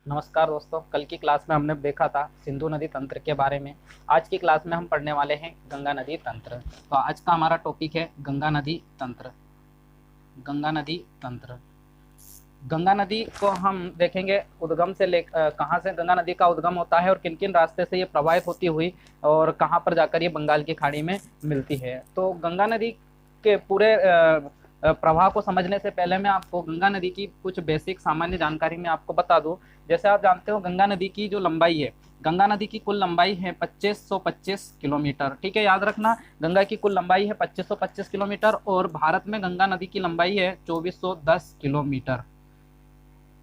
नमस्कार दोस्तों। कल की क्लास में हमने देखा था सिंधु नदी तंत्र के बारे में। आज की क्लास में हम पढ़ने वाले हैं गंगा नदी तंत्र। तो आज का हमारा टॉपिक है गंगा नदी तंत्र। गंगा नदी तंत्र। गंगा नदी को हम देखेंगे उद्गम से ले कहाँ से गंगा नदी का उद्गम होता है और किन किन रास्ते से ये प्रवाहित होती हुई और कहाँ पर जाकर ये बंगाल की खाड़ी में मिलती है। तो गंगा नदी के पूरे प्रवाह को समझने से पहले मैं आपको गंगा नदी की कुछ बेसिक सामान्य जानकारी मैं आपको बता दूं। जैसे आप जानते हो गंगा नदी की जो लंबाई है, गंगा नदी की कुल लंबाई है 2525 किलोमीटर। ठीक है, याद रखना, गंगा की कुल लंबाई है 2525 किलोमीटर और भारत में गंगा नदी की लंबाई है 2410 किलोमीटर।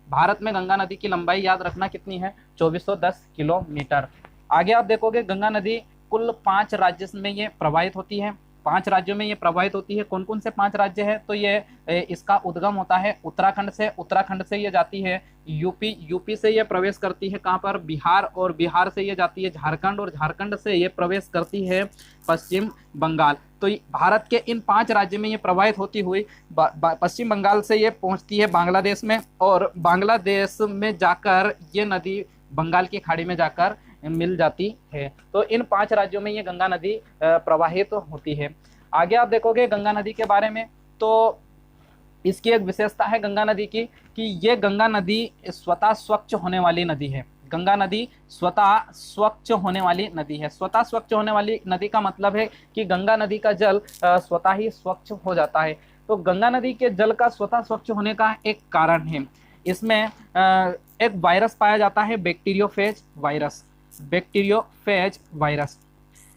भारत में गंगा नदी की लंबाई याद रखना कितनी है, 2410 किलोमीटर। आगे आप देखोगे गंगा नदी कुल 5 राज्य में ये प्रवाहित होती है। 5 राज्यों में ये प्रवाहित होती है। कौन कौन से 5 राज्य है, तो ये इसका उद्गम होता है उत्तराखंड से। उत्तराखंड से ये जाती है यूपी, यूपी से ये प्रवेश करती है कहाँ पर, बिहार, और बिहार से ये जाती है झारखंड, और झारखंड से ये प्रवेश करती है पश्चिम बंगाल। तो भारत के इन 5 राज्य में ये प्रवाहित होती हुई पश्चिम बंगाल से ये पहुंचती है बांग्लादेश में, और बांग्लादेश में जाकर ये नदी बंगाल की खाड़ी में जाकर मिल जाती है। तो इन 5 राज्यों में ये गंगा नदी प्रवाहित होती है। आगे आप देखोगे गंगा नदी के बारे में, तो इसकी एक विशेषता है गंगा नदी की कि ये गंगा नदी स्वतः स्वच्छ होने वाली नदी है। गंगा नदी स्वतः स्वच्छ होने वाली नदी है। स्वतः स्वच्छ होने वाली नदी का मतलब है कि गंगा नदी का जल स्वतः ही स्वच्छ हो जाता है। तो गंगा नदी के जल का स्वतः स्वच्छ होने का एक कारण है, इसमें एक वायरस पाया जाता है, बैक्टीरियोफेज वायरस। बैक्टीरियोफेज वायरस,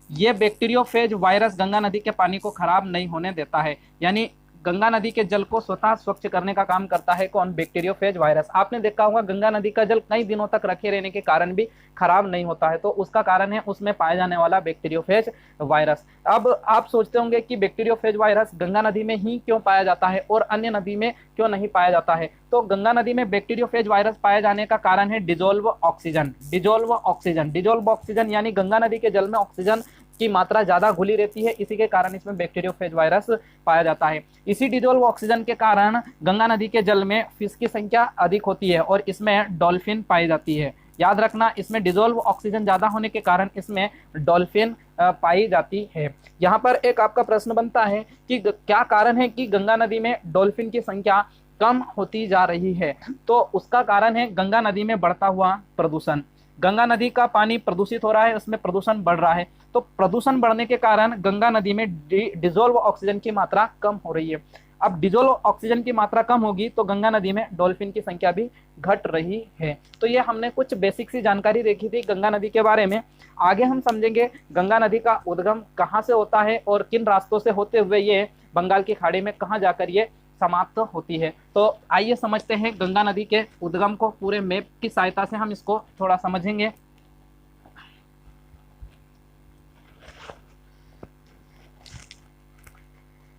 ये बैक्टीरियोफेज वायरस गंगा नदी के पानी को खराब नहीं होने देता है। यानी गंगा नदी के जल को स्वतः स्वच्छ करने का काम करता है कौन, बैक्टीरियोफेज वायरस। आपने देखा होगा गंगा नदी का जल कई दिनों तक रखे रहने के कारण भी खराब नहीं होता है, तो उसका कारण है उसमें पाया जाने वाला बैक्टीरियोफेज वायरस। अब आप सोचते होंगे कि बैक्टीरियोफेज वायरस गंगा नदी में ही क्यों पाया जाता है और अन्य नदी में क्यों नहीं पाया जाता है। तो गंगा नदी में बैक्टीरियोफेज वायरस पाए जाने का कारण है dissolve oxygen. Dissolve oxygen, dissolve oxygen यानी गंगा नदी के जल में ऑक्सीजन की मात्रा ज्यादा घुली रहती है, इसी के कारण इसमें बैक्टीरियोफेज वायरस पाया जाता है। इसी डिजोल्व ऑक्सीजन के कारण गंगा नदी के जल में फिश की संख्या अधिक होती है और इसमें डॉल्फिन पाई जाती है। याद रखना, इसमें डिजोल्व ऑक्सीजन ज्यादा होने के कारण इसमें डॉल्फिन पाई जाती है। यहाँ पर एक आपका प्रश्न बनता है कि क्या कारण है कि गंगा नदी में डॉल्फिन की संख्या कम होती जा रही है। तो उसका कारण है गंगा नदी में बढ़ता हुआ प्रदूषण। गंगा नदी का पानी प्रदूषित हो रहा है, उसमें प्रदूषण बढ़ रहा है। तो प्रदूषण बढ़ने के कारण गंगा नदी में डिजोल्व ऑक्सीजन की मात्रा कम हो रही है। अब डिजोल्व ऑक्सीजन की मात्रा कम होगी तो गंगा नदी में डॉल्फिन की संख्या भी घट रही है। तो ये हमने कुछ बेसिक सी जानकारी देखी थी गंगा नदी के बारे में। आगे हम समझेंगे गंगा नदी का उद्गम कहाँ से होता है और किन रास्तों से होते हुए ये बंगाल की खाड़ी में कहाँ जाकर ये समाप्त होती है। तो आइए समझते हैं गंगा नदी के उद्गम को। पूरे मैप की सहायता से हम इसको थोड़ा समझेंगे।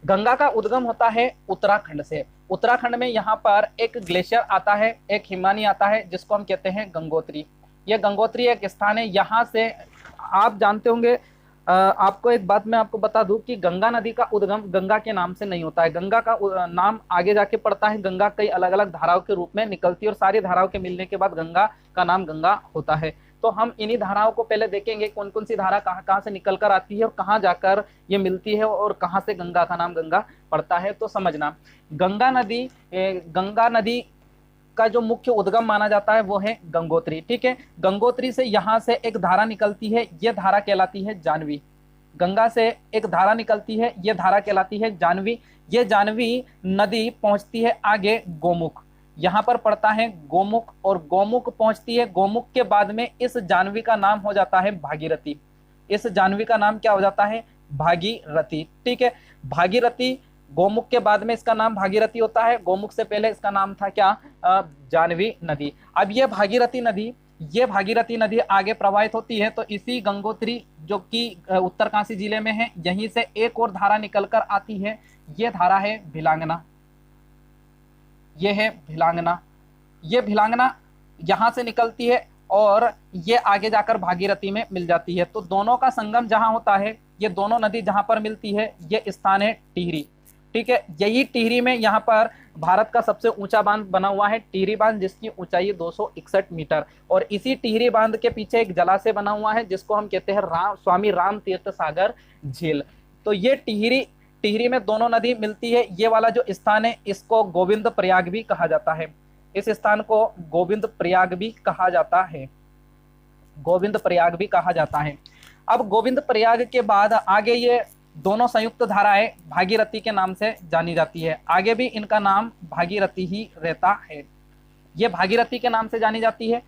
गंगा का उद्गम होता है उत्तराखंड से। उत्तराखंड में यहाँ पर एक ग्लेशियर आता है, एक हिमानी आता है, जिसको हम कहते हैं गंगोत्री। यह गंगोत्री एक स्थान है, यहाँ से आप जानते होंगे। आपको एक बात मैं आपको बता दूं कि गंगा नदी का उद्गम गंगा के नाम से नहीं होता है। गंगा का नाम आगे जाके पड़ता है। गंगा कई अलग अलग धाराओं के रूप में निकलती है और सारी धाराओं के मिलने के बाद गंगा का नाम गंगा होता है। तो हम इन्हीं धाराओं को पहले देखेंगे, कौन कौन सी धारा कहाँ कहाँ से निकल कर आती है और कहाँ जाकर ये मिलती है और कहाँ से गंगा का नाम गंगा पड़ता है। तो समझना, गंगा नदी का जो मुख्य उद्गम माना जाता है वो है गंगोत्री। ठीक है, गंगोत्री से यहाँ से एक धारा निकलती है, ये धारा कहलाती है जानवी। गंगा से एक धारा निकलती है, ये धारा कहलाती है जानवी। ये जानवी नदी पहुंचती है आगे गोमुख, यहाँ पर पड़ता है गोमुख, और गोमुख पहुंचती है। गोमुख के बाद में इस जानवी का नाम हो जाता है भागीरथी। इस जानवी का नाम क्या हो जाता है, भागीरथी। ठीक है, भागीरथी, गोमुख के बाद में इसका नाम भागीरथी होता है। गोमुख से पहले इसका नाम था क्या, जानवी नदी। अब ये भागीरथी नदी आगे प्रवाहित होती है। तो इसी गंगोत्री जो कि उत्तरकाशी जिले में है, यहीं से एक और धारा निकलकर आती है, ये धारा है भिलांगना। ये है भिलांगना। ये भिलांगना यहाँ से निकलती है और ये आगे जाकर भागीरथी में मिल जाती है। तो दोनों का संगम जहाँ होता है, ये दोनों नदी जहाँ पर मिलती है, ये स्थान है टिहरी। ठीक है। यही टिहरी में यहाँ पर भारत का सबसे ऊंचा बांध बना हुआ है, टिहरी बांध, जिसकी ऊंचाई 261 मीटर। और इसी टिहरी बांध के पीछे एक जलाशय बना हुआ है जिसको हम कहते हैं स्वामी राम तीर्थ सागर झील। तो ये टिहरी में दोनों नदी मिलती है। ये वाला जो स्थान है इसको गोविंद प्रयाग भी कहा जाता है। इस स्थान को गोविंद प्रयाग भी कहा जाता है, गोविंद प्रयाग भी कहा जाता है। अब गोविंद प्रयाग के बाद आगे ये दोनों संयुक्त धाराएं भागीरथी के नाम से जानी जाती है। आगे भी इनका नाम भागीरथी ही रहता है। ये भागीरथी के नाम से जानी जाती है।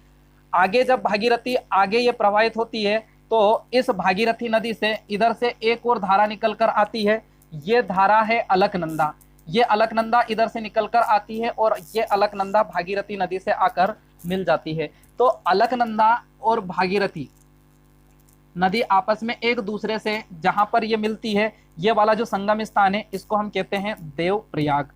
आगे जब भागीरथी आगे ये प्रवाहित होती है तो इस भागीरथी नदी से इधर से एक और धारा निकल कर आती है। ये धारा है अलकनंदा। ये अलकनंदा इधर से निकल कर आती है और ये अलकनंदा भागीरथी नदी से आकर मिल जाती है। तो अलकनंदा और भागीरथी नदी आपस में एक दूसरे से जहां पर ये मिलती है, ये वाला जो संगम स्थान है इसको हम कहते हैं देवप्रयाग।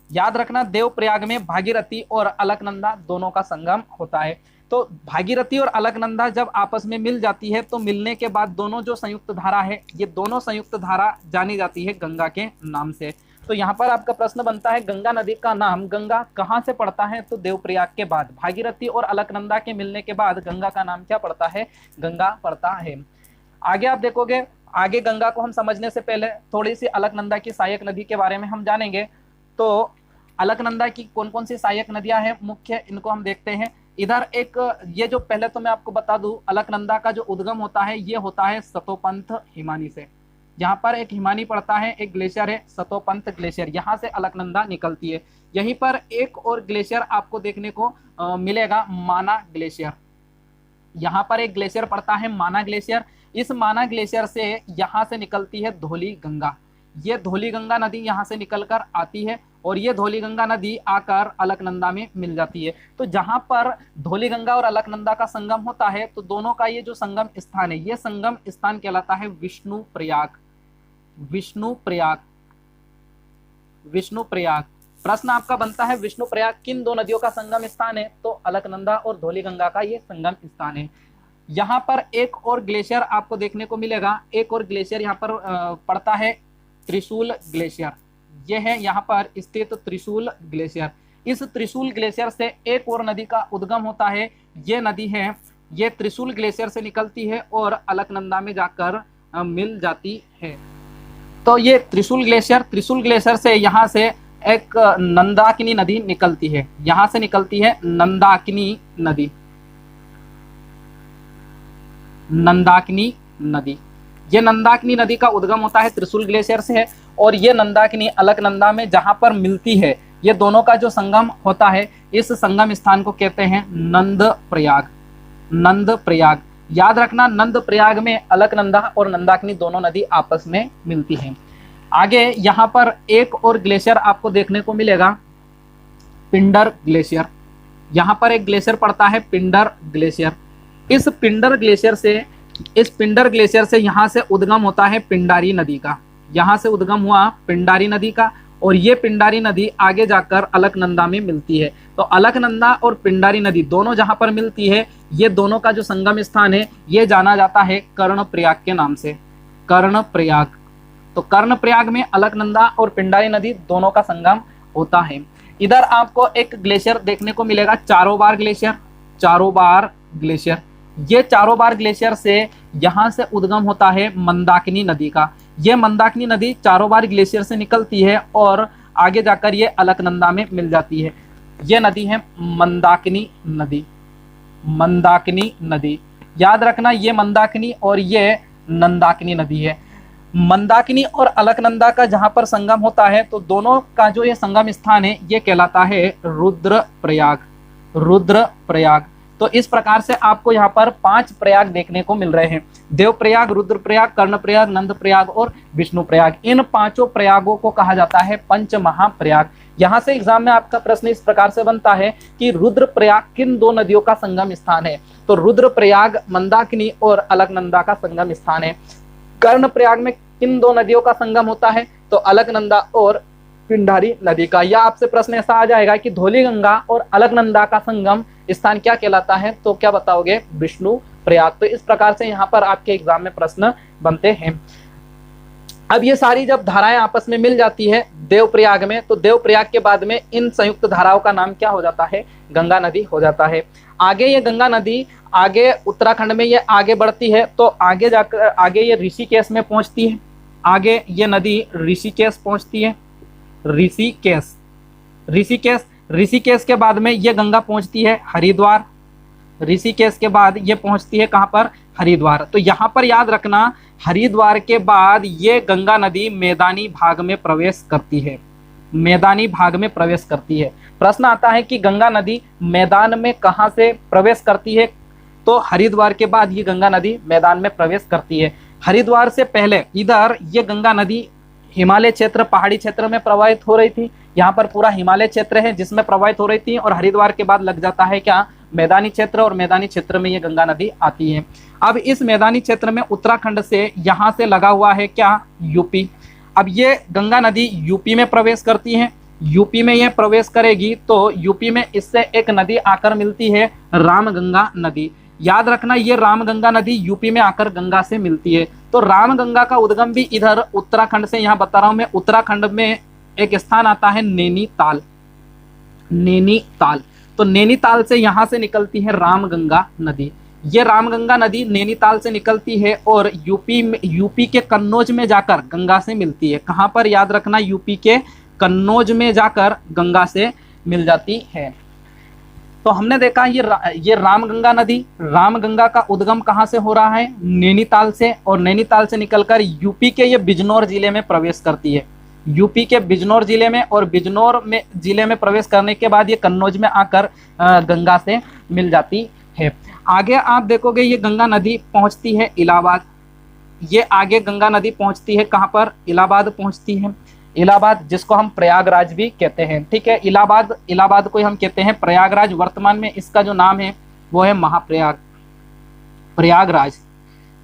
याद रखना, देवप्रयाग में भागीरथी और अलकनंदा दोनों का संगम होता है। तो भागीरथी और अलकनंदा जब आपस में मिल जाती है तो मिलने के बाद दोनों जो संयुक्त धारा है, ये दोनों संयुक्त धारा जानी जाती है गंगा के नाम से। तो यहाँ पर आपका प्रश्न बनता है, गंगा नदी का नाम गंगा कहाँ से पड़ता है? तो देवप्रयाग के बाद, भागीरथी और अलकनंदा के मिलने के बाद गंगा का नाम क्या पड़ता है? गंगा पड़ता है। आगे आप देखोगे, आगे गंगा को हम समझने से पहले थोड़ी सी अलकनंदा की सहायक नदी के बारे में हम जानेंगे। तो अलकनंदा की कौन कौन सी सहायक नदियां हैं मुख्य, इनको हम देखते हैं। इधर एक ये जो पहले तो मैं आपको बता दूं, अलकनंदा का जो उद्गम होता है ये होता है सतोपंथ हिमानी से। यहाँ पर एक हिमानी पड़ता है, एक ग्लेशियर है सतोपंथ ग्लेशियर, यहाँ से अलकनंदा निकलती है। यहीं पर एक और ग्लेशियर आपको देखने को मिलेगा, माना ग्लेशियर। यहाँ पर एक ग्लेशियर पड़ता है माना ग्लेशियर। इस माना ग्लेशियर से यहाँ से निकलती है धौली गंगा। ये धौली गंगा नदी यहाँ से निकलकर आती है और ये धौली गंगा नदी आकर अलकनंदा में मिल जाती है। तो जहाँ पर धौली गंगा और अलकनंदा का संगम होता है तो दोनों का ये जो संगम स्थान है, ये संगम स्थान कहलाता है विष्णु प्रयाग। विष्णु प्रयाग, विष्णु प्रयाग। प्रश्न आपका बनता है विष्णु प्रयाग किन दो नदियों का संगम स्थान है? तो अलकनंदा और धौली गंगा का ये संगम स्थान है। यहाँ पर एक और ग्लेशियर आपको देखने को मिलेगा, एक और ग्लेशियर यहाँ पर पड़ता है त्रिशूल ग्लेशियर। यह है यहाँ पर स्थित त्रिशूल ग्लेशियर। इस त्रिशूल ग्लेशियर से एक और नदी का उद्गम होता है। ये नदी है, ये त्रिशूल ग्लेशियर से निकलती है और अलकनंदा में जाकर मिल जाती है। तो ये त्रिशूल ग्लेशियर से यहाँ से एक नंदाकिनी नदी निकलती है। यहाँ से निकलती है नंदाकिनी नदी, नंदाकिनी नदी। ये नंदाकिनी नदी का उद्गम होता है त्रिशूल ग्लेशियर से है और ये नंदाकिनी अलकनंदा में जहाँ पर मिलती है, ये दोनों का जो संगम होता है, इस संगम स्थान को कहते हैं नंद प्रयाग। नंद प्रयाग, याद रखना, नंद प्रयाग में अलकनंदा और नंदाकिनी दोनों नदी आपस में मिलती हैं। आगे यहाँ पर एक और ग्लेशियर आपको देखने को मिलेगा, पिंडर ग्लेशियर। यहाँ पर एक ग्लेशियर पड़ता है पिंडर ग्लेशियर। इस पिंडर ग्लेशियर से यहाँ से उद्गम होता है पिंडारी नदी का। यहाँ से उद्गम हुआ पिंडारी नदी का और ये पिंडारी नदी आगे जाकर अलकनंदा में मिलती है। तो अलकनंदा और पिंडारी नदी दोनों जहां पर मिलती है, ये दोनों का जो संगम स्थान है ये जाना जाता है कर्णप्रयाग के नाम से, कर्णप्रयाग। तो कर्णप्रयाग में अलकनंदा और पिंडारी नदी दोनों का संगम होता है। इधर आपको एक ग्लेशियर देखने को मिलेगा, चारोबार ग्लेशियर। चारोबार ग्लेशियर, ये चारोबार ग्लेशियर से यहाँ से उद्गम होता है मंदाकिनी नदी का। ये मंदाकिनी नदी चारोबार ग्लेशियर से निकलती है और आगे जाकर ये अलकनंदा में मिल जाती है। ये नदी है मंदाकिनी नदी, मंदाकिनी नदी। याद रखना, ये मंदाकिनी और ये नंदाकिनी नदी है। मंदाकिनी और अलकनंदा का जहां पर संगम होता है तो दोनों का जो ये संगम स्थान है ये कहलाता है रुद्रप्रयाग, रुद्रप्रयाग। तो इस प्रकार से आपको यहाँ पर 5 प्रयाग देखने को मिल रहे हैं, देवप्रयाग, रुद्रप्रयाग, कर्णप्रयाग, नंदप्रयाग और विष्णुप्रयाग। इन 5 प्रयागों को कहा जाता है पंच महाप्रयाग। यहाँ से एग्जाम में आपका प्रश्न इस प्रकार से बनता है कि रुद्रप्रयाग किन दो नदियों का संगम स्थान है? तो रुद्रप्रयाग मंदाकिनी और अलकनंदा का संगम स्थान है। कर्णप्रयाग में किन दो नदियों का संगम होता है? तो अलकनंदा और पिंडारी नदी का। या आपसे प्रश्न ऐसा आ जाएगा कि धौली गंगा और अलकनंदा का संगम स्थान क्या कहलाता है? तो क्या बताओगे? विष्णु प्रयाग। तो इस प्रकार से यहाँ पर आपके एग्जाम में प्रश्न बनते हैं। अब ये सारी जब धाराएं आपस में मिल जाती है देवप्रयाग में, तो देवप्रयाग के बाद में इन संयुक्त धाराओं का नाम क्या हो जाता है? गंगा नदी हो जाता है। आगे ये गंगा नदी आगे उत्तराखंड में ये आगे बढ़ती है, तो आगे जाकर आगे ये ऋषिकेश में पहुंचती है। आगे ये नदी ऋषिकेश पहुंचती है, ऋषिकेश, ऋषिकेश, ऋषिकेश के बाद में ये गंगा पहुंचती है हरिद्वार। ऋषिकेश के बाद ये पहुंचती है कहाँ पर? हरिद्वार। तो यहाँ पर याद रखना, हरिद्वार के बाद ये गंगा नदी मैदानी भाग में प्रवेश करती है, मैदानी भाग में प्रवेश करती है। प्रश्न आता है कि गंगा नदी मैदान में कहाँ से प्रवेश करती है? तो हरिद्वार के बाद ये गंगा नदी मैदान में प्रवेश करती है। हरिद्वार से पहले इधर ये गंगा नदी हिमालय क्षेत्र, पहाड़ी क्षेत्र में प्रवाहित हो रही थी। यहाँ पर पूरा हिमालय क्षेत्र है जिसमें प्रवाहित हो रही थी, और हरिद्वार के बाद लग जाता है क्या? मैदानी क्षेत्र, और मैदानी क्षेत्र में ये गंगा नदी आती है। अब इस मैदानी क्षेत्र में उत्तराखंड से यहाँ से लगा हुआ है क्या? यूपी। अब ये गंगा नदी यूपी में प्रवेश करती है। यूपी में ये प्रवेश करेगी तो यूपी में इससे एक नदी आकर मिलती है, रामगंगा नदी। याद रखना, ये रामगंगा नदी यूपी में आकर गंगा से मिलती है। तो रामगंगा का उद्गम भी इधर उत्तराखंड से, यहाँ बता रहा हूं मैं, उत्तराखंड में एक स्थान आता है नैनीताल, नैनीताल। तो नैनीताल से यहाँ से निकलती है रामगंगा नदी। ये रामगंगा नदी नैनीताल से निकलती है और यूपी के कन्नौज में जाकर गंगा से मिलती है। कहाँ पर? याद रखना, यूपी के कन्नौज में जाकर गंगा से मिल जाती है। तो हमने देखा ये रामगंगा नदी, रामगंगा का उद्गम कहाँ से हो रहा है? नैनीताल से, और नैनीताल से निकलकर यूपी के ये बिजनौर जिले में प्रवेश करती है, यूपी के बिजनौर जिले में, और बिजनौर में जिले में प्रवेश करने के बाद ये कन्नौज में आकर गंगा से मिल जाती है। आगे आप देखोगे ये गंगा नदी पहुंचती है इलाहाबाद। ये आगे गंगा नदी पहुंचती है कहाँ पर? इलाहाबाद पहुंचती है। इलाहाबाद, जिसको हम प्रयागराज भी कहते हैं, ठीक है। इलाहाबाद को हम कहते हैं प्रयागराज। वर्तमान में इसका जो नाम है वो है महाप्रयाग, प्रयागराज।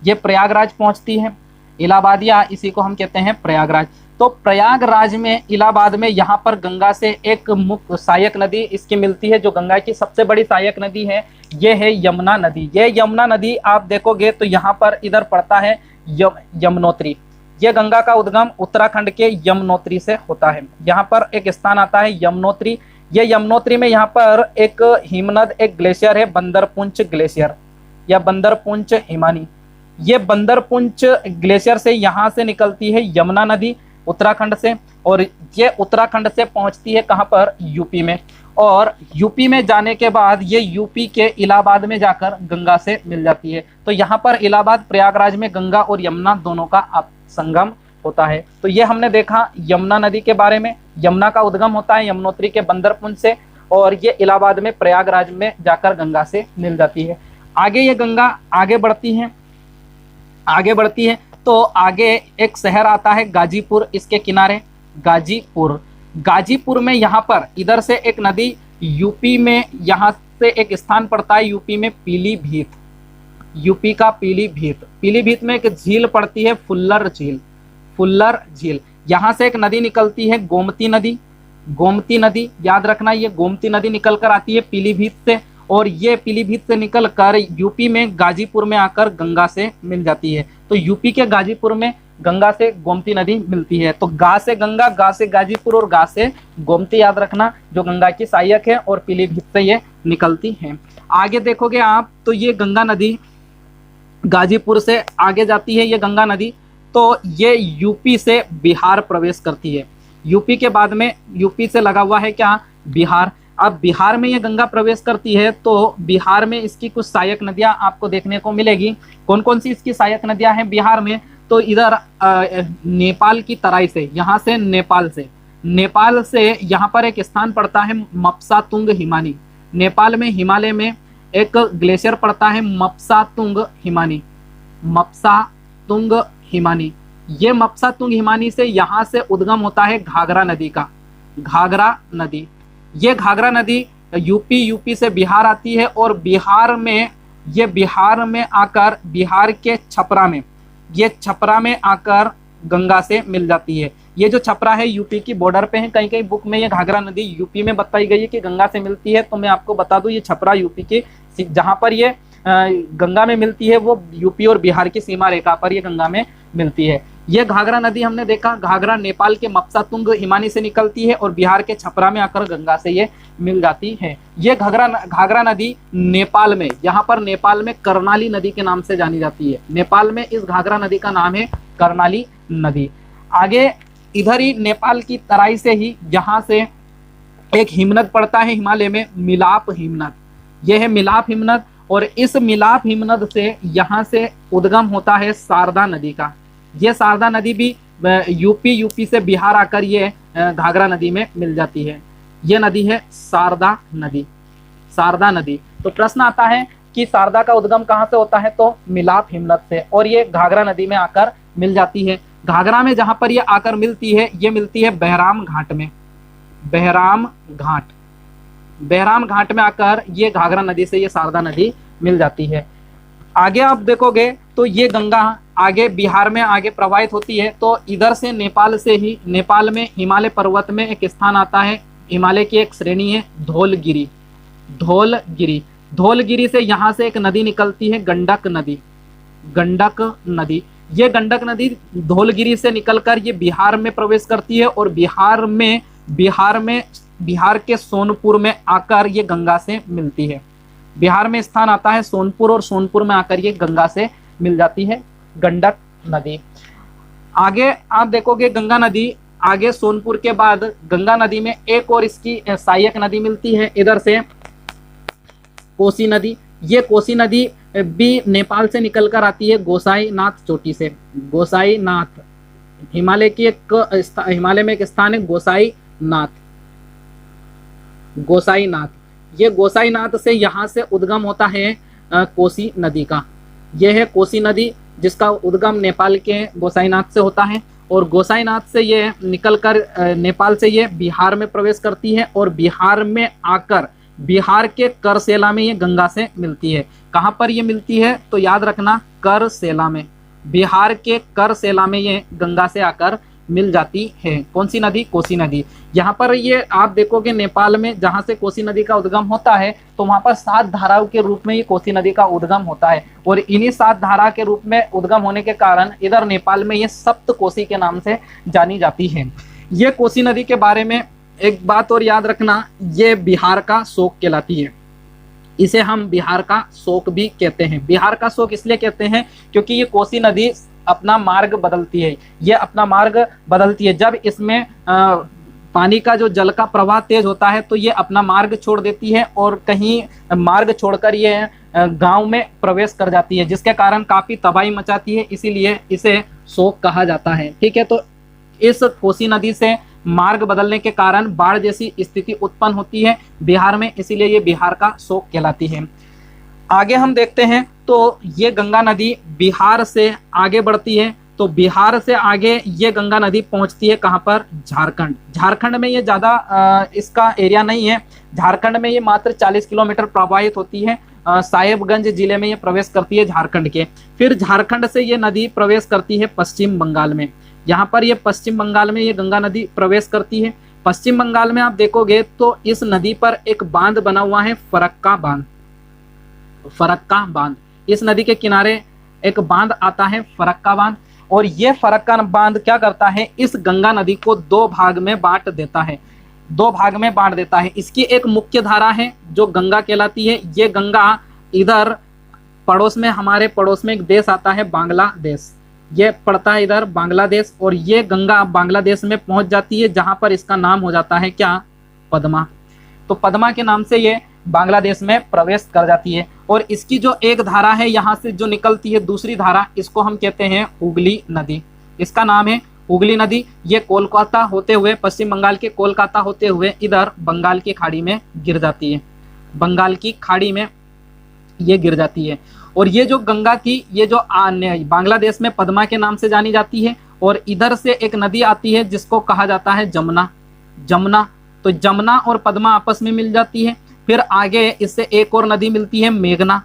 ये प्रयागराज पहुंचती है इलाहाबाद, या इसी को हम कहते हैं प्रयागराज। तो प्रयागराज में, इलाहाबाद में, यहाँ पर गंगा से एक मुख्य सहायक नदी इसकी मिलती है, जो गंगा की सबसे बड़ी सहायक नदी है, ये है यमुना नदी। ये यमुना नदी आप देखोगे तो यहाँ पर इधर पड़ता है यमुनोत्री। ये गंगा का उद्गम उत्तराखंड के यमुनोत्री से होता है। यहाँ पर एक स्थान आता है यमुनोत्री। ये यमुनोत्री में यहाँ पर एक हिमनद, एक ग्लेशियर है, बंदरपुंछ ग्लेशियर या बंदरपुंछ हिमानी। ये बंदरपुंछ ग्लेशियर से यहाँ से निकलती है यमुना नदी उत्तराखंड से, और ये उत्तराखंड से पहुंचती है कहाँ पर? यूपी में। और यूपी में जाने के बाद ये यूपी के इलाहाबाद में जाकर गंगा से मिल जाती है। तो यहाँ पर इलाहाबाद, प्रयागराज में गंगा और यमुना दोनों का संगम होता है। तो ये हमने देखा यमुना नदी के बारे में। यमुना का उद्गम होता है यमुनोत्री के बंदरपुंछ से, और ये इलाहाबाद में प्रयागराज में जाकर गंगा से मिल जाती है। आगे ये गंगा आगे बढ़ती है, आगे बढ़ती है तो आगे एक शहर आता है गाजीपुर, इसके किनारे गाजीपुर। गाजीपुर में यहाँ पर इधर से एक नदी, यूपी में यहाँ से एक स्थान पड़ता है यूपी में पीलीभीत, यूपी का पीलीभीत। पीलीभीत में एक झील पड़ती है फुल्लर झील, फुल्लर झील। यहाँ से एक नदी निकलती है गोमती नदी, गोमती नदी। याद रखना, ये गोमती नदी निकल कर आती है पीलीभीत से, और ये पीलीभीत से निकलकर यूपी में गाजीपुर में आकर गंगा से मिल जाती है। तो यूपी के गाजीपुर में गंगा से गोमती नदी मिलती है। तो गा से गंगा, गा से गाजीपुर और गा से गोमती याद रखना, जो गंगा की सहायक है, और पीलीभीत से ये निकलती है। आगे देखोगे आप तो ये गंगा नदी गाजीपुर से आगे जाती है, ये गंगा नदी। तो ये यूपी से बिहार प्रवेश करती है। यूपी के बाद में यूपी से लगा हुआ है क्या? बिहार। अब बिहार में ये गंगा प्रवेश करती है, तो बिहार में इसकी कुछ सहायक नदियां आपको देखने को मिलेगी। कौन कौन सी इसकी सहायक नदियां हैं बिहार में? तो इधर नेपाल की तराई से, यहाँ से नेपाल से यहाँ पर एक स्थान पड़ता है मप्सातुंग हिमानी। नेपाल में हिमालय में एक ग्लेशियर पड़ता है मप्सातुंग हिमानी, मप्सातुंग हिमानी। ये मप्सातुंग हिमानी से यहाँ से उद्गम होता है घाघरा नदी का, घाघरा नदी। ये घाघरा नदी यूपी से बिहार आती है, और बिहार में आकर बिहार के छपरा में, ये छपरा में आकर गंगा से मिल जाती है। ये जो छपरा है यूपी की बॉर्डर पे है। कहीं कहीं बुक में ये घाघरा नदी यूपी में बताई गई है कि गंगा से मिलती है, तो मैं आपको बता दूं ये छपरा यूपी की, जहां पर ये गंगा में मिलती है वो यूपी और बिहार की सीमा रेखा पर ये गंगा में मिलती है। ये घाघरा नदी हमने देखा, घाघरा नेपाल के मप्सातुंग हिमानी से निकलती है और बिहार के छपरा में आकर गंगा से ये मिल जाती है। ये घाघरा नदी नेपाल में, यहाँ पर नेपाल में कर्णाली नदी के नाम से जानी जाती है। नेपाल में इस घाघरा नदी का नाम है कर्णाली नदी। आगे इधर ही नेपाल की तराई से ही जहाँ से एक हिमनद पड़ता है हिमालय में, मिलाप हिमनद, यह है मिलाप हिमनद। और इस मिलाप हिमनद से यहाँ से उद्गम होता है शारदा नदी का। ये शारदा नदी भी यूपी से बिहार आकर ये घाघरा नदी में मिल जाती है। ये नदी है शारदा नदी, शारदा नदी। तो प्रश्न आता है कि शारदा का उद्गम कहाँ से होता है, तो मिलाप हिमनद से, और ये घाघरा नदी में आकर मिल जाती है। घाघरा में जहाँ पर ये आकर मिलती है, ये मिलती है बहराम घाट में, बहराम घाट में आकर ये घाघरा नदी से ये शारदा नदी मिल जाती है। आगे आप देखोगे तो ये गंगा आगे बिहार में आगे प्रवाहित होती है। तो इधर से नेपाल से ही, नेपाल में हिमालय पर्वत में एक स्थान आता है, हिमालय की एक श्रेणी है धौलगिरी, धौलगिरी से यहाँ से एक नदी निकलती है गंडक नदी। ये गंडक नदी धौलगिरी से निकलकर ये बिहार में प्रवेश करती है और बिहार के सोनपुर में आकर ये गंगा से मिलती है। बिहार में स्थान आता है सोनपुर और सोनपुर में आकर ये गंगा से मिल जाती है गंडक नदी। आगे आप देखोगे गंगा नदी, आगे सोनपुर के बाद गंगा नदी में एक और इसकी सहायक नदी मिलती है, इधर से कोसी नदी। ये कोसी नदी भी नेपाल से निकलकर आती है गोसाईनाथ चोटी से, गोसाईनाथ हिमालय में एक स्थान है गोसाईनाथ। ये गोसाईनाथ से यहाँ से उद्गम होता है कोसी नदी का। यह है कोसी नदी जिसका उद्गम नेपाल के गोसाईनाथ से होता है और गोसाईनाथ से ये निकलकर नेपाल से ये बिहार में प्रवेश करती है और बिहार में आकर बिहार के करसेला में ये गंगा से मिलती है। कहाँ पर ये मिलती है, तो याद रखना करसेला में, बिहार के करसेला में ये गंगा से आकर मिल जाती है। कौन सी नदी, कोसी नदी। यहाँ पर ये आप देखोगे नेपाल में जहाँ से कोसी नदी का उद्गम होता है तो वहाँ पर 7 धाराओं के रूप में ये कोसी नदी का उद्गम होता है और इन्हीं 7 धारा के रूप में उद्गम होने के कारण इधर नेपाल में ये सप्त कोसी के नाम से जानी जाती है। ये कोसी नदी के बारे में एक बात और याद रखना, ये बिहार का शोक कहलाती है। इसे हम बिहार का शोक भी कहते हैं। बिहार का शोक इसलिए कहते हैं क्योंकि ये कोसी नदी अपना मार्ग बदलती है, ये अपना मार्ग बदलती है। जब इसमें पानी का जो जल का प्रवाह तेज होता है तो ये अपना मार्ग छोड़ देती है और कहीं मार्ग छोड़कर ये गांव में प्रवेश कर जाती है, जिसके कारण काफी तबाही मचाती है, इसीलिए इसे शोक कहा जाता है। ठीक है, तो इस कोसी नदी से मार्ग बदलने के कारण बाढ़ जैसी स्थिति उत्पन्न होती है बिहार में, इसीलिए ये बिहार का शोक कहलाती है। आगे हम देखते हैं तो ये गंगा नदी बिहार से आगे बढ़ती है, तो बिहार से आगे ये गंगा नदी पहुंचती है कहाँ पर, झारखंड। झारखंड में ये ज़्यादा इसका एरिया नहीं है, झारखंड में ये मात्र 40 किलोमीटर प्रवाहित होती है। साहेबगंज जिले में ये प्रवेश करती है झारखंड के। फिर झारखंड से ये नदी प्रवेश करती है पश्चिम बंगाल में। यहाँ पर ये पश्चिम बंगाल में ये गंगा नदी प्रवेश करती है। पश्चिम बंगाल में आप देखोगे तो इस नदी पर एक बांध बना हुआ है, फरक्का बांध। इस नदी के किनारे एक बांध आता है, फरक्का बांध, और ये फरक्का बांध क्या करता है, इस गंगा नदी को 2 भाग में बांट देता है। इसकी एक मुख्य धारा है जो गंगा कहलाती है। ये गंगा इधर हमारे पड़ोस में एक देश आता है बांग्लादेश, ये पड़ता है इधर बांग्लादेश, और ये गंगा बांग्लादेश में पहुंच जाती है जहां पर इसका नाम हो जाता है क्या, पद्मा। तो पद्मा के नाम से ये बांग्लादेश में प्रवेश कर जाती है। और इसकी जो एक धारा है यहाँ से जो निकलती है दूसरी धारा, इसको हम कहते हैं हुगली नदी। इसका नाम है हुगली नदी। ये कोलकाता होते हुए, पश्चिम बंगाल के कोलकाता होते हुए इधर बंगाल की खाड़ी में गिर जाती है, बंगाल की खाड़ी में ये गिर जाती है। और ये जो गंगा थी, ये जो बांग्लादेश में पद्मा के नाम से जानी जाती है, और इधर से एक नदी आती है जिसको कहा जाता है जमुना। तो जमुना और पद्मा आपस में मिल जाती है। फिर आगे इससे एक और नदी मिलती है मेघना,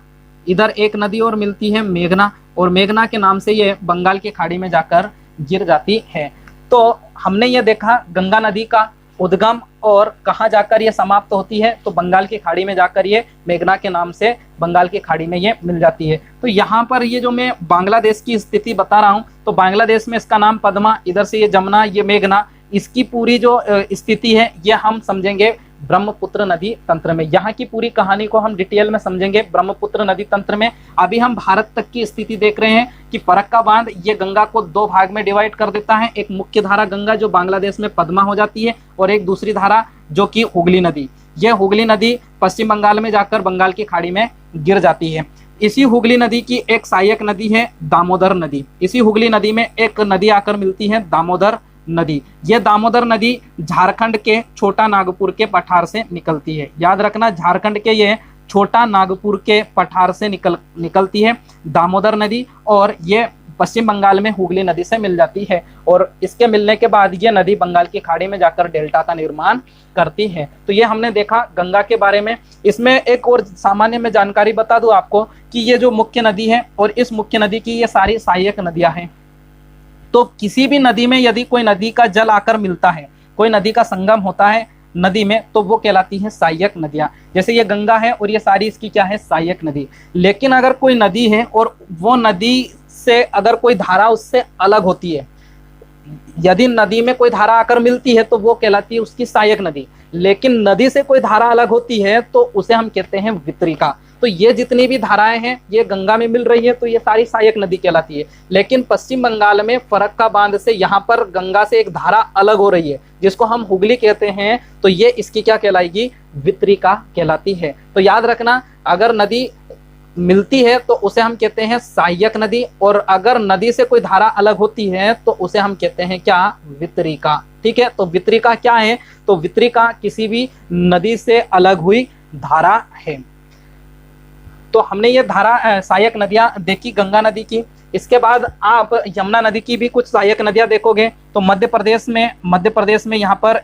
इधर एक नदी और मिलती है मेघना, और मेघना के नाम से ये बंगाल की खाड़ी में जाकर गिर जाती है। तो हमने ये देखा गंगा नदी का उद्गम और कहाँ जाकर ये समाप्त होती है, तो बंगाल की खाड़ी में जाकर ये मेघना के नाम से बंगाल की खाड़ी में ये मिल जाती है। तो यहाँ पर ये जो मैं बांग्लादेश की स्थिति बता रहा हूँ, तो बांग्लादेश में इसका नाम पद्मा, इधर से ये जमुना, ये मेघना, इसकी पूरी जो स्थिति है ये हम समझेंगे ब्रह्मपुत्र नदी तंत्र में। यहाँ की पूरी कहानी को हम डिटेल में समझेंगे ब्रह्मपुत्र नदी तंत्र में। अभी हम भारत तक की स्थिति देख रहे हैं कि फरक्का बांध ये गंगा को दो भाग में डिवाइड कर देता है। एक मुख्य धारा गंगा जो बांग्लादेश में पद्मा हो जाती है, और एक दूसरी धारा जो कि हुगली नदी। यह हुगली नदी पश्चिम बंगाल में जाकर बंगाल की खाड़ी में गिर जाती है। इसी हुगली नदी की एक सहायक नदी है दामोदर नदी। इसी हुगली नदी में एक नदी आकर मिलती है दामोदर नदी। यह दामोदर नदी झारखंड के छोटा नागपुर के पठार से निकलती है। याद रखना, झारखंड के ये छोटा नागपुर के पठार से निकलती है दामोदर नदी, और ये पश्चिम बंगाल में हुगली नदी से मिल जाती है। और इसके मिलने के बाद ये नदी बंगाल की खाड़ी में जाकर डेल्टा का निर्माण करती है। तो ये हमने देखा गंगा के बारे में। इसमें एक और सामान्य में जानकारी बता दूं आपको कि ये जो मुख्य नदी है और इस मुख्य नदी की ये सारी सहायक नदियां हैं। तो किसी भी नदी में यदि कोई नदी का जल आकर मिलता है, कोई नदी का संगम होता है नदी में, तो वो कहलाती है सहायक नदियां। जैसे ये गंगा है और ये सारी इसकी क्या है, सहायक नदी। लेकिन अगर कोई नदी है और वो नदी से अगर कोई धारा उससे अलग होती है, यदि नदी में कोई धारा आकर मिलती है तो वो कहलाती है उसकी सहायक नदी। लेकिन नदी से कोई धारा अलग होती है तो उसे हम कहते हैं वितरिका। तो ये जितनी भी धाराएं हैं ये गंगा में मिल रही है तो ये सारी सहायक नदी कहलाती है। लेकिन पश्चिम बंगाल में फरक्का बांध से यहाँ पर गंगा से एक धारा अलग हो रही है जिसको हम हुगली कहते हैं, तो ये इसकी क्या कहलाएगी, वितरिका कहलाती है। तो याद रखना, अगर नदी मिलती है तो उसे हम कहते हैं सहायक नदी, और अगर नदी से कोई धारा अलग होती है तो उसे हम कहते हैं क्या, वितरिका। ठीक है, तो वितरिका क्या है, तो वितरिका किसी भी नदी से अलग हुई धारा है। तो हमने ये धारा सहायक नदियां देखी गंगा नदी की। इसके बाद आप यमुना नदी की भी कुछ सहायक नदियां देखोगे। तो मध्य प्रदेश में यहाँ पर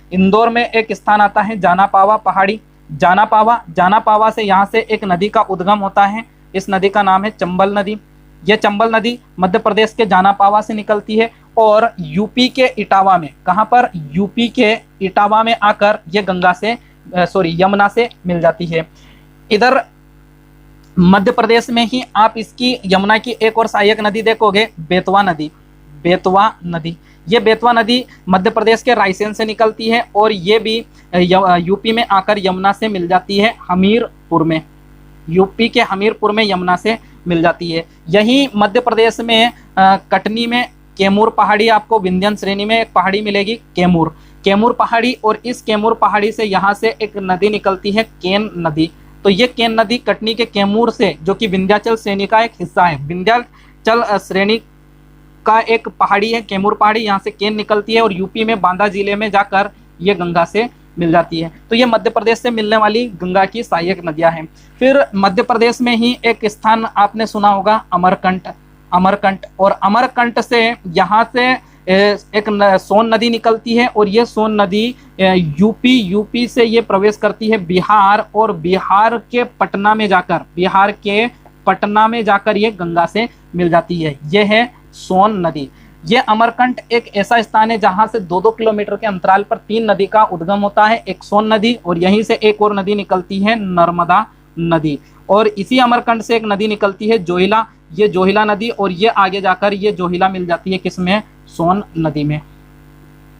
इंदौर में एक स्थान आता है जानापावा पहाड़ी। जानापावा से यहाँ से एक नदी का उद्गम होता है। इस नदी का नाम है चंबल नदी। यह चंबल नदी मध्य प्रदेश के जानापावा से निकलती है और यूपी के इटावा में, कहाँ पर, यूपी के इटावा में आकर ये यमुना से मिल जाती है। इधर मध्य प्रदेश में ही आप इसकी यमुना की एक और सहायक नदी देखोगे, बेतवा नदी। ये बेतवा नदी मध्य प्रदेश के रायसेन से निकलती है और ये भी यूपी में आकर यमुना से मिल जाती है हमीरपुर में। यूपी के हमीरपुर में यमुना से मिल जाती है। यही मध्य प्रदेश में कटनी में कैमूर पहाड़ी, आपको विंध्यन श्रेणी में एक पहाड़ी मिलेगी, कैमूर पहाड़ी। और इस कैमूर पहाड़ी से यहाँ से एक नदी निकलती है, केन नदी। तो ये केन नदी कटनी के कैमूर से, जो कि विंध्याचल श्रेणी का एक हिस्सा है, विंध्याचल श्रेणी का एक पहाड़ी है कैमूर पहाड़ी, यहाँ से केन निकलती है और यूपी में बांदा जिले में जाकर ये गंगा से मिल जाती है। तो ये मध्य प्रदेश से मिलने वाली गंगा की सहायक नदियां हैं। फिर मध्य प्रदेश में ही एक स्थान आपने सुना होगा, अमरकंट। और अमरकंट से यहाँ से एक सोन नदी निकलती है और ये सोन नदी यूपी से ये प्रवेश करती है बिहार, और बिहार के पटना में जाकर ये गंगा से मिल जाती है। यह है सोन नदी। ये अमरकंट एक ऐसा स्थान है जहां से 2-2 किलोमीटर के अंतराल पर 3 नदी का उद्गम होता है, एक सोन नदी और यहीं से एक और नदी निकलती है, नर्मदा नदी। और इसी अमरकंट से एक नदी निकलती है जोहिला, ये जोहिला नदी, और ये आगे जाकर ये जोहिला मिल जाती है किसमें, सोन नदी में।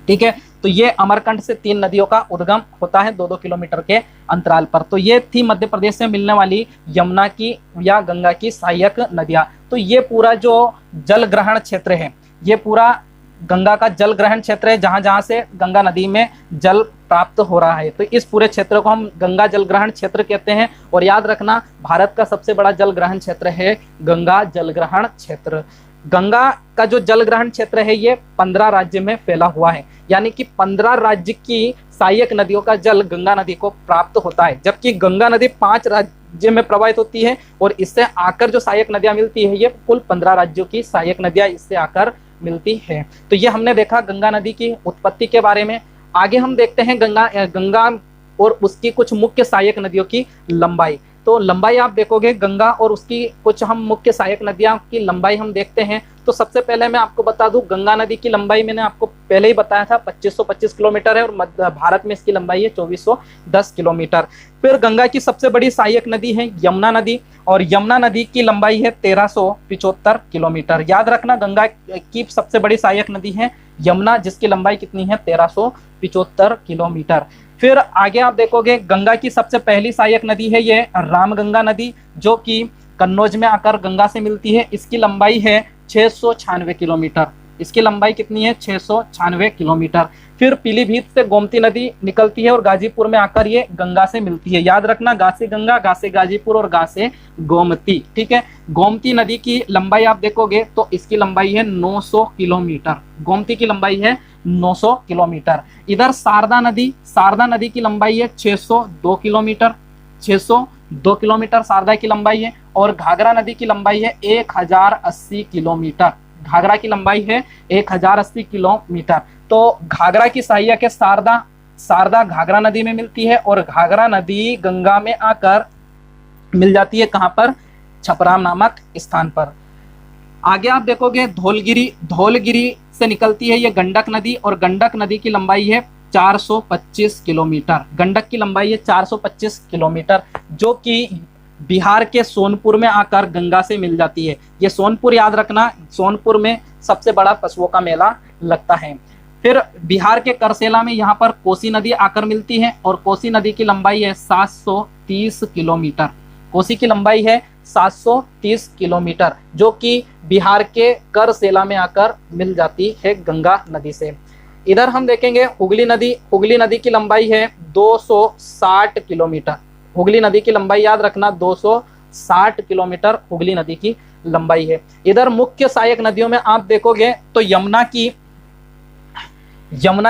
ठीक है, तो ये अमरकंट से 3 नदियों का उद्गम होता है 2-2 किलोमीटर के अंतराल पर। तो ये थी मध्य प्रदेश से मिलने वाली यमुना की या गंगा की सहायक नदियां। तो ये पूरा जो जल ग्रहण क्षेत्र है, ये पूरा गंगा का जल ग्रहण क्षेत्र है, जहां जहां से गंगा नदी में जल प्राप्त हो रहा है। तो इस पूरे क्षेत्र को हम गंगा जल ग्रहण क्षेत्र कहते हैं। और याद रखना, भारत का सबसे बड़ा जल ग्रहण क्षेत्र है गंगा जल ग्रहण क्षेत्र। गंगा का जो जल ग्रहण क्षेत्र है ये 15 राज्य में फैला हुआ है, यानी कि 15 राज्य की सहायक नदियों का जल गंगा नदी को प्राप्त होता है। जबकि गंगा नदी 5 राज्य में प्रवाहित होती है और इससे आकर जो सहायक नदियां मिलती है ये कुल 15 राज्यों की सहायक नदियां इससे आकर मिलती है। तो ये हमने देखा गंगा नदी की उत्पत्ति के बारे में। आगे हम देखते हैं गंगा और उसकी कुछ मुख्य सहायक नदियों की लंबाई। तो लंबाई आप देखोगे गंगा और उसकी कुछ हम मुख्य सहायक नदियां की लंबाई हम देखते हैं। तो सबसे पहले मैं आपको बता दूं, गंगा नदी की लंबाई मैंने आपको पहले ही बताया था 2525 किलोमीटर है, और मध्य भारत में इसकी लंबाई है 2410 किलोमीटर। फिर गंगा की सबसे बड़ी सहायक नदी है यमुना नदी, और यमुना नदी की लंबाई है 1375 किलोमीटर। याद रखना, गंगा की सबसे बड़ी सहायक नदी है यमुना, जिसकी लंबाई कितनी है 1375 किलोमीटर। फिर आगे आप देखोगे गंगा की सबसे पहली सहायक नदी है ये रामगंगा नदी, जो कि कन्नौज में आकर गंगा से मिलती है। इसकी लंबाई है 696 किलोमीटर। इसकी लंबाई कितनी है 696 किलोमीटर। फिर पीलीभीत से गोमती नदी निकलती है और गाजीपुर में आकर ये गंगा से मिलती है। याद रखना, गा से गंगा, गा से गाजीपुर और गा से गोमती। ठीक है, गोमती नदी की लंबाई आप देखोगे तो इसकी लंबाई है 900 किलोमीटर। गोमती की लंबाई है 900 किलोमीटर। इधर शारदा नदी की लंबाई है 602 किलोमीटर। 602 किलोमीटर शारदा की लंबाई है। और घाघरा नदी की लंबाई है 1080 किलोमीटर। घाघरा की लंबाई है 1080 किलोमीटर। तो घाघरा की सहायक है शारदा। शारदा घाघरा नदी में मिलती है, और घाघरा नदी गंगा में आकर मिल जाती है कहां पर, छपराम नामक स्थान पर। आगे आप देखोगे धौलगिरी से निकलती है ये गंडक नदी, और गंडक नदी की लंबाई है 425 किलोमीटर। गंडक की लंबाई है 425 किलोमीटर, जो कि बिहार के सोनपुर में आकर गंगा से मिल जाती है। ये सोनपुर याद रखना, सोनपुर में सबसे बड़ा पशुओं का मेला लगता है। फिर बिहार के करसेला में यहाँ पर कोसी नदी आकर मिलती है, और कोसी नदी की लंबाई है 730 किलोमीटर। कोसी की लंबाई है 730 किलोमीटर, जो कि बिहार के करसेला में आकर मिल जाती है गंगा नदी से। इधर हम देखेंगे हुगली नदी की लंबाई है 260 किलोमीटर। हुगली नदी की लंबाई याद रखना 260 किलोमीटर हुगली नदी की लंबाई है। इधर मुख्य सहायक नदियों में आप देखोगे तो यमुना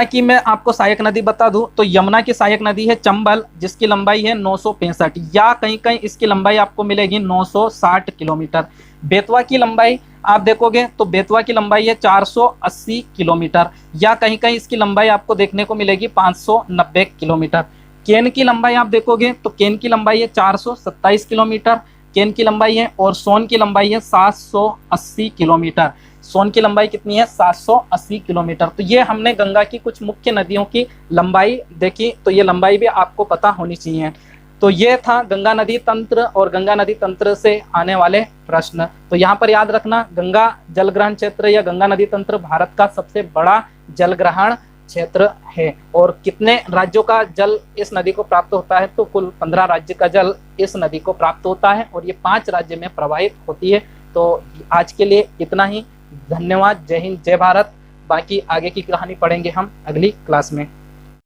की मैं आपको सहायक नदी बता दूं तो यमुना की सहायक नदी है चंबल, जिसकी लंबाई है 965, या कहीं कहीं इसकी लंबाई आपको मिलेगी 960 किलोमीटर। बेतवा की लंबाई आप देखोगे तो बेतवा की लंबाई है 480 किलोमीटर, या कहीं कहीं इसकी लंबाई आपको देखने को मिलेगी 590 किलोमीटर। केन की लंबाई आप देखोगे तो केन की लंबाई है 427 किलोमीटर केन की लंबाई है, और सोन की लंबाई है 780 किलोमीटर। सोन की लंबाई कितनी है 780 किलोमीटर। तो ये हमने गंगा की कुछ मुख्य नदियों की लंबाई देखी, तो ये लंबाई भी आपको पता होनी चाहिए। तो ये था गंगा नदी तंत्र और गंगा नदी तंत्र से आने वाले प्रश्न। तो यहाँ पर याद रखना, गंगा जलग्रहण क्षेत्र या गंगा नदी तंत्र भारत का सबसे बड़ा जलग्रहण क्षेत्र है। और कितने राज्यों का जल इस नदी को प्राप्त होता है, तो कुल 15 राज्य का जल इस नदी को प्राप्त होता है, और ये 5 राज्य में प्रवाहित होती है। तो आज के लिए इतना ही। धन्यवाद। जय हिंद, जय भारत। बाकी आगे की कहानी पढ़ेंगे हम अगली क्लास में।